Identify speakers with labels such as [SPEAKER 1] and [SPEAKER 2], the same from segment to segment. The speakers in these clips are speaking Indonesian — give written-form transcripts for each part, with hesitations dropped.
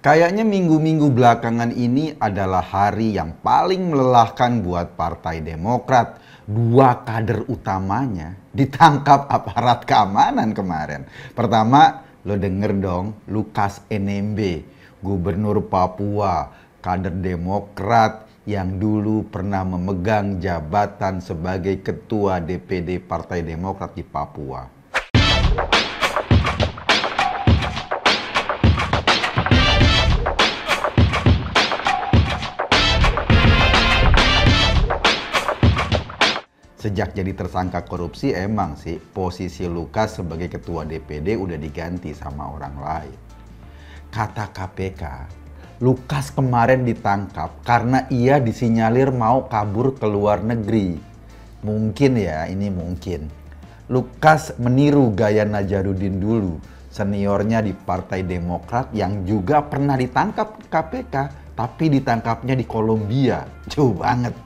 [SPEAKER 1] Kayaknya minggu-minggu belakangan ini adalah hari yang paling melelahkan buat Partai Demokrat. Dua kader utamanya ditangkap aparat keamanan kemarin. Pertama, lo denger dong, Lukas NMB, Gubernur Papua, kader Demokrat yang dulu pernah memegang jabatan sebagai Ketua DPD Partai Demokrat di Papua. Sejak jadi tersangka korupsi emang sih posisi Lukas sebagai ketua DPD udah diganti sama orang lain. Kata KPK, Lukas kemarin ditangkap karena ia disinyalir mau kabur ke luar negeri. Mungkin ya, ini mungkin. Lukas meniru gaya Najarudin dulu, seniornya di Partai Demokrat yang juga pernah ditangkap KPK, tapi ditangkapnya di Kolombia. Jauh banget.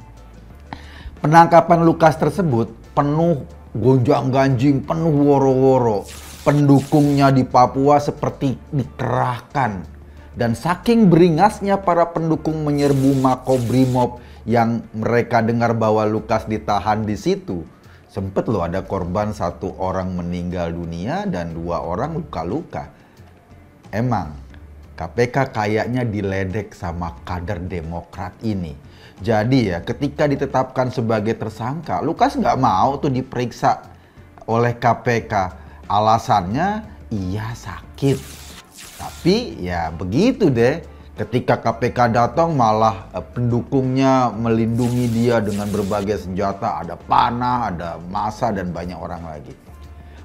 [SPEAKER 1] Penangkapan Lukas tersebut penuh gonjang-ganjing, penuh woro-woro. Pendukungnya di Papua seperti dikerahkan. Dan saking beringasnya para pendukung menyerbu Makobrimob yang mereka dengar bahwa Lukas ditahan di situ. Sempet loh ada korban, 1 orang meninggal dunia dan 2 orang luka-luka. Emang KPK kayaknya diledek sama kader Demokrat ini. Jadi ya, ketika ditetapkan sebagai tersangka, Lukas nggak mau tuh diperiksa oleh KPK. Alasannya, ia sakit. Tapi ya begitu deh, ketika KPK datang malah pendukungnya melindungi dia dengan berbagai senjata. Ada panah, ada massa, dan banyak orang lagi.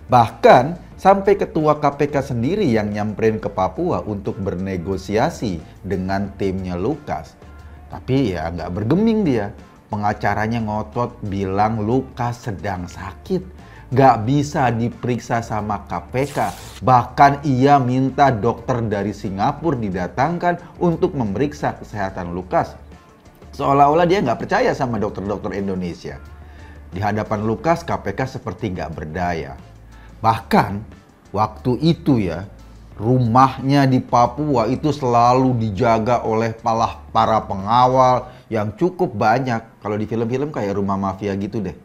[SPEAKER 1] Bahkan sampai ketua KPK sendiri yang nyamperin ke Papua untuk bernegosiasi dengan timnya Lukas. Tapi ya nggak bergeming dia. Pengacaranya ngotot bilang Lukas sedang sakit. Nggak bisa diperiksa sama KPK. Bahkan ia minta dokter dari Singapura didatangkan untuk memeriksa kesehatan Lukas. Seolah-olah dia nggak percaya sama dokter-dokter Indonesia. Di hadapan Lukas, KPK seperti nggak berdaya. Bahkan waktu itu ya, rumahnya di Papua itu selalu dijaga oleh para pengawal yang cukup banyak. Kalau di film-film kayak rumah mafia gitu deh.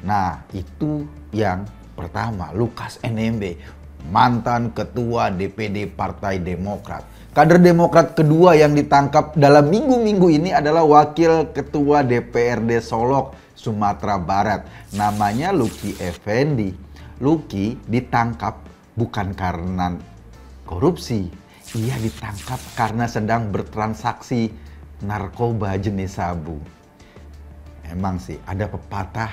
[SPEAKER 1] Nah, itu yang pertama, Lukas NMB, mantan ketua DPD Partai Demokrat. Kader Demokrat kedua yang ditangkap dalam minggu-minggu ini adalah wakil ketua DPRD Solok, Sumatera Barat. Namanya Luki Effendi. Luki ditangkap bukan karena korupsi, ia ditangkap karena sedang bertransaksi narkoba jenis sabu. Emang sih ada pepatah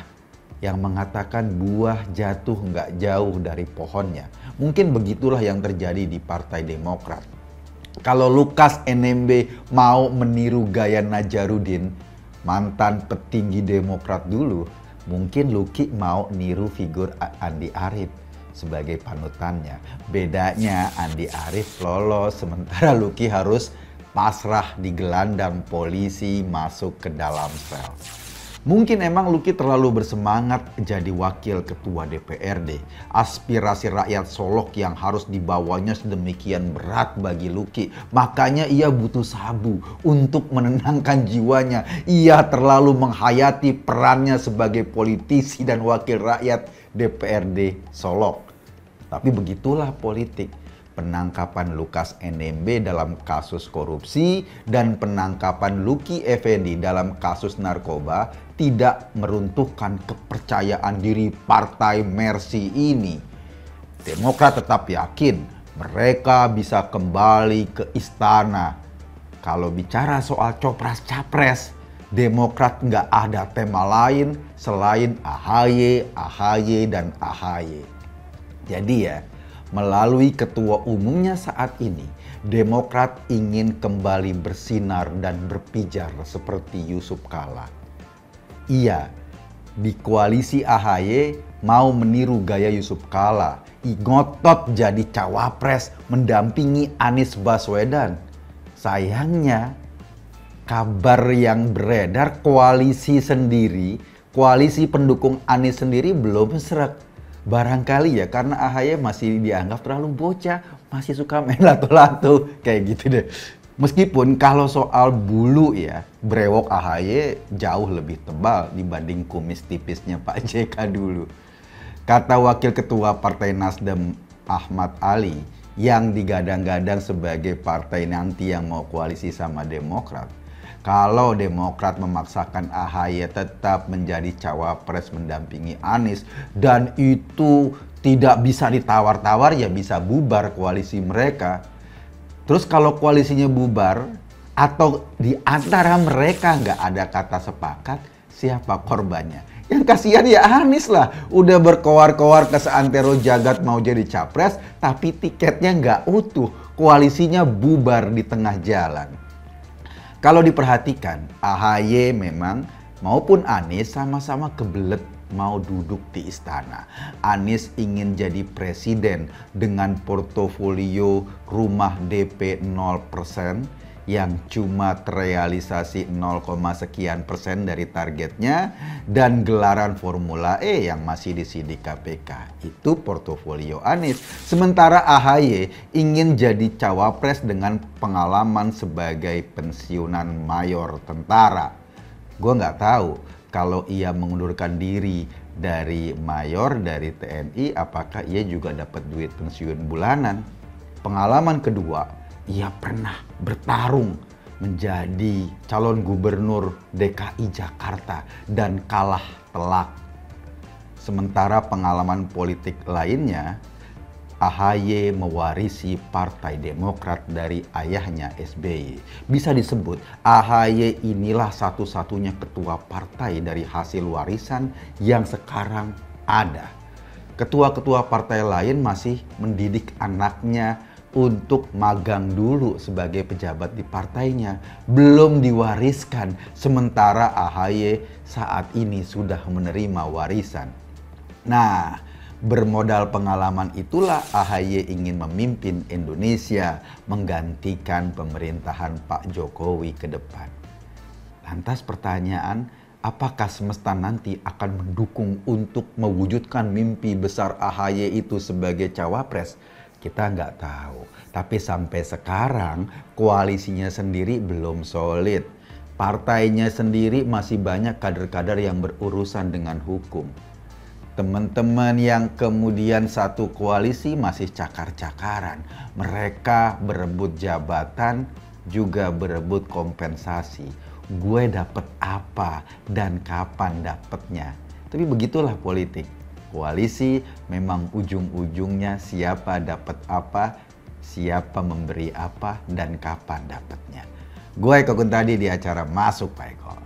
[SPEAKER 1] yang mengatakan buah jatuh nggak jauh dari pohonnya. Mungkin begitulah yang terjadi di Partai Demokrat. Kalau Lukas NMB mau meniru gaya Najarudin, mantan petinggi Demokrat dulu, mungkin Luki mau niru figur Andi Arief sebagai panutannya. Bedanya Andi Arief lolos, sementara Luki harus pasrah di gelandang polisi masuk ke dalam sel. Mungkin emang Luki terlalu bersemangat jadi wakil ketua DPRD. Aspirasi rakyat Solok yang harus dibawanya sedemikian berat bagi Luki. Makanya ia butuh sabu untuk menenangkan jiwanya. Ia terlalu menghayati perannya sebagai politisi dan wakil rakyat DPRD Solok. Tapi begitulah politik. Penangkapan Lukas NMB dalam kasus korupsi dan penangkapan Luki Effendi dalam kasus narkoba tidak meruntuhkan kepercayaan diri Partai Mercy ini. Demokrat tetap yakin mereka bisa kembali ke istana. Kalau bicara soal copras-capres, Demokrat nggak ada tema lain selain AHY, dan AHY. Jadi ya, melalui ketua umumnya saat ini, Demokrat ingin kembali bersinar dan berpijar seperti Yusuf Kala. Ia di koalisi AHY mau meniru gaya Yusuf Kala, ngotot jadi cawapres mendampingi Anies Baswedan. Sayangnya, kabar yang beredar koalisi pendukung Anies sendiri belum srek. Barangkali ya karena AHY masih dianggap terlalu bocah, masih suka main lato-lato kayak gitu deh. Meskipun kalau soal bulu ya, brewok AHY jauh lebih tebal dibanding kumis tipisnya Pak JK dulu. Kata Wakil Ketua Partai Nasdem Ahmad Ali yang digadang-gadang sebagai partai nanti yang mau koalisi sama Demokrat, kalau Demokrat memaksakan AHY tetap menjadi cawapres mendampingi Anies dan itu tidak bisa ditawar-tawar, ya bisa bubar koalisi mereka. Terus kalau koalisinya bubar atau di antara mereka nggak ada kata sepakat, siapa korbannya? Yang kasihan ya Anies lah, udah berkoar-koar ke seantero jagat mau jadi capres, tapi tiketnya nggak utuh, koalisinya bubar di tengah jalan. Kalau diperhatikan, AHY memang maupun Anies sama-sama kebelet mau duduk di istana. Anies ingin jadi presiden dengan portofolio rumah DP 0% yang cuma terrealisasi 0, sekian persen dari targetnya dan gelaran Formula E yang masih disidik KPK. Itu portofolio Anies. Sementara AHY ingin jadi cawapres dengan pengalaman sebagai pensiunan mayor tentara. Gue nggak tahu kalau ia mengundurkan diri dari mayor dari TNI, apakah ia juga dapat duit pensiun bulanan? Pengalaman kedua, ia pernah bertarung menjadi calon gubernur DKI Jakarta dan kalah telak. Sementara pengalaman politik lainnya, AHY mewarisi Partai Demokrat dari ayahnya SBY. Bisa disebut AHY inilah satu-satunya ketua partai dari hasil warisan yang sekarang ada. Ketua-ketua partai lain masih mendidik anaknya untuk magang dulu sebagai pejabat di partainya. Belum diwariskan, sementara AHY saat ini sudah menerima warisan. Nah, bermodal pengalaman itulah AHY ingin memimpin Indonesia menggantikan pemerintahan Pak Jokowi ke depan. Lantas pertanyaan, apakah semesta nanti akan mendukung untuk mewujudkan mimpi besar AHY itu sebagai cawapres? Kita nggak tahu. Tapi sampai sekarang koalisinya sendiri belum solid. Partainya sendiri masih banyak kader-kader yang berurusan dengan hukum. Teman-teman yang kemudian satu koalisi masih cakar-cakaran. Mereka berebut jabatan, juga berebut kompensasi. Gue dapet apa dan kapan dapetnya. Tapi begitulah politik. Koalisi memang ujung-ujungnya siapa dapat apa, siapa memberi apa, dan kapan dapetnya. Gue Eko Kuntadi di acara Masuk Pak Eko.